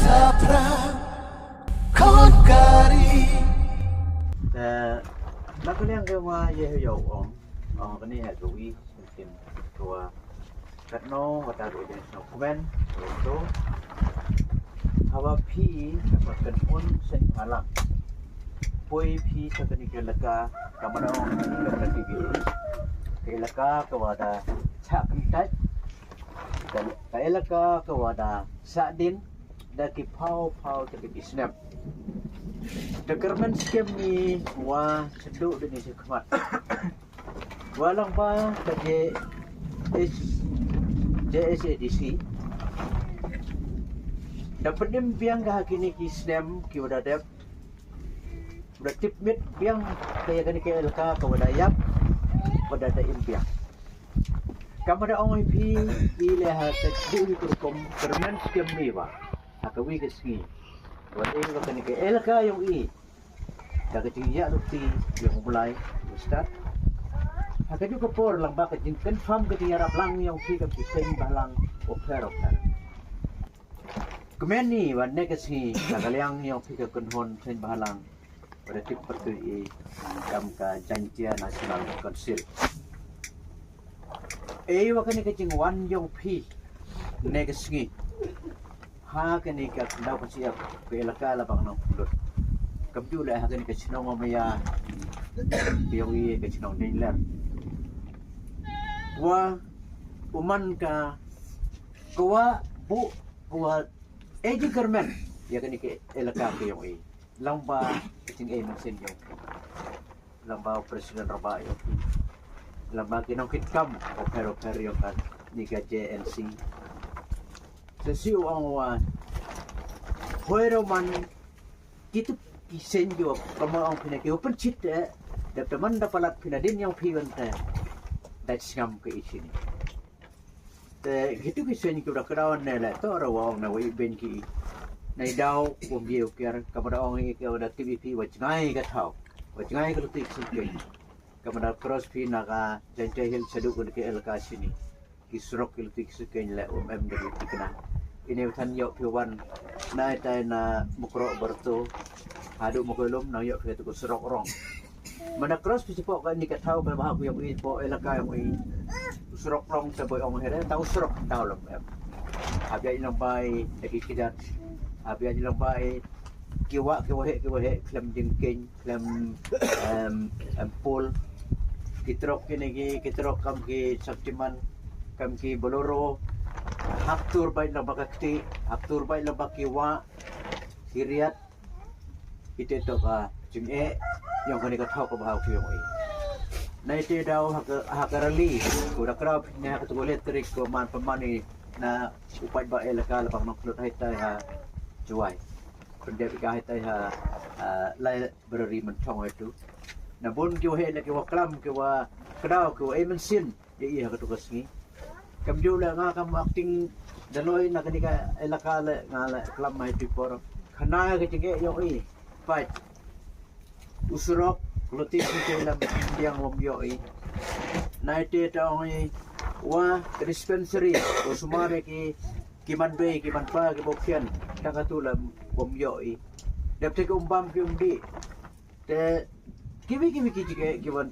Sapra con cari แต่นักเรียนก็ว่าเยอะอยู่ก็นี่แหละตัวอีเป็นตัวกัดน้องก็ตาดูเป็นนกแว่นตัวถ้าว่าพี่ก็เป็นคนเส้นพลังปุยพี่สักนิดเดียวละก็กำลังนี่ก็เป็นทีวีเฮลกาก็ว่าได้ชักกันได้แต่เฮลกาก็ว่าได้สะดินได้กี่เผาจะเป็นอิสนามThe government scheme ni wa seduk di Indonesia kemat. Walang ba ke JSADC dapat dim biang ka kini ki SNAM ki wada dep udah tip mit biang kaya kani ke LK ka wada yap wada da impiang kamada ong ip ile ha ta di kurkum government scheme ni ba akawi ke ski wala ini ka kani ke LK yung da ketiya lukti yung mulai start haka juga por lang ba kajing confirm ketiya rap lang yung fi ka piseng balang opera Kemeni wan negasi kagaliang yung fi ka kunhon sen balang pada tip pertu kam ka janjia nasional council wa kani kajing wan yung fi negasi ha kani ka daw pa siya pelaka labang ng pulot kabju la ha kani ka sinong mamaya piyawi ka sinong dinler wa uman ka kuwa bu kuwa government ya kani ke elaka ke yung lamba kajing masin yung lamba presiden raba yung lamba kinong kitkam pero yung kan ni ka JNC sesiu ang Huero man gitu kisen jo kama ang pinaki open chit da teman da palat pinadin yang piwan ta that scam ke isini te gitu kisen ki da krawan ne la to rawang na wi ben ki nai dau bom biu kiar kamada ong ki da TVP wajngai ka thau wajngai ka lutik sikei kamada cross pi na ka jante hil sadu ko ke LK sini kisrok ki lutik sikei la da tikna ini tan yok piwan nai tai na mukro bertu hadu mukolom na yok ke tu serok rong mana cross pisipok kan ni ka tau ba aku yang po elaka yang serok rong sa boy ong here tau serok tau lom habia ilang bai ekikidat habia ilang bai kiwa he klem jengking klem ampul kitrok kitrok kam ki saktiman kam ki boloro Haktur bay na bakakti, haktur bay na bakiwa, hiriat, ito ka, jing yung kanika tau ka bahaw ko yung Na ito daw hakarali, kura krab niya katugulit tarik ko man pamani na upay ba elaka lapang nangkulot tayo ha juway. Kundi kahit tayo ha library man chong ito. Nabun kiwa na kiwa klam, kiwa kadaw, kiwa emansin, iya katugas ni. Kamjula nga kam acting daloy na kanika elakala nga klam may tipor kana ka tige yo fight usurok lutis ni lang diang momyo naite taong wa dispensary o sumare ki kimanbe kimanpa ki bokyan takatulam momyo dapte ko umbam ki umbi te kiwi tige kiwan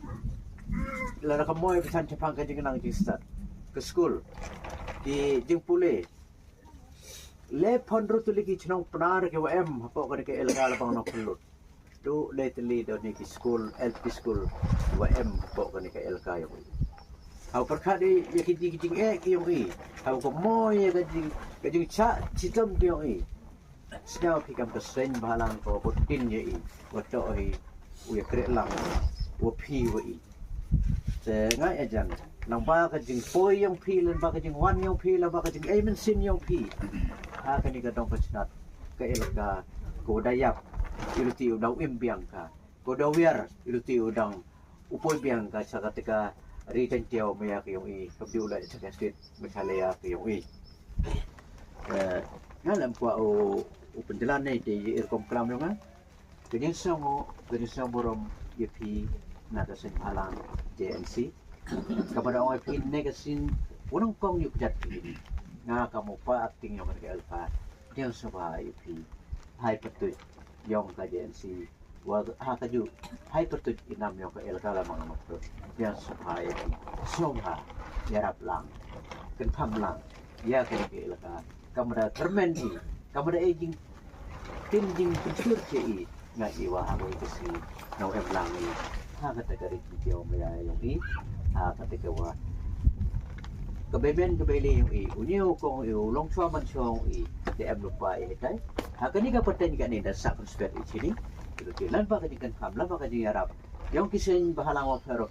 lara kamoy bisan chapang ka tige nang jistat ke school di jing pule le pondro tuli ki chnong pnar ke wm hapo ka ke elga labang no kulut do lately do ni ki school LP school wm hapo ka ke elga yo hau perkhadi ye ki jing ki yo hau ko moy ka jing cha chitom ki yo snow pi kam ka sen balang ko botin ye wato u ye kre lang wo pi wo se ngai ajan nang ba ka jing poi yang pi lan ba ka jing wan yang pi la ba ka jing amen sin yang pi ha ka ni ka dong ka chnat ka elka ko dayap iluti udang imbiang ka ko dawiar iluti udang upoy biang ka sa katika ritan tiaw maya ka yung kabdiula sa state masalaya ka yung ngalam ko o penjalan ni di irkom klam nga ganyan sa mo rom yepi na kasen halang JNC kepada orang pin negasin unang kong yuk jat ini nga kamu pa acting yung kay alfa yang sabay pi hai patut yong ka jen si wa ha ka ju hai patut inam yong ka el ka la mang mak yang sabay pi soha yarap lang kan tham lang ya ka ke el ka kamera termendi kamera aging tin jing picture che i ngai wa ha ko si no em lang ni ha ka ta ka ri ki yo me ya yong i ha ka ta ka wa Kebemen kebele yung unyo kong long chua man chong de em lupa tai ha kani ka paten ka ni da sa konspet sini itu lan ba ka dikan kam lan ba ka di arab yung kisen bahalang wa pero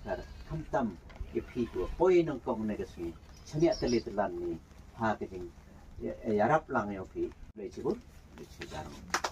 kamtam ke phi tu poi nang kong negasi chania telit lan ni ha ka ding arab lang yo phi le chibu le chidarong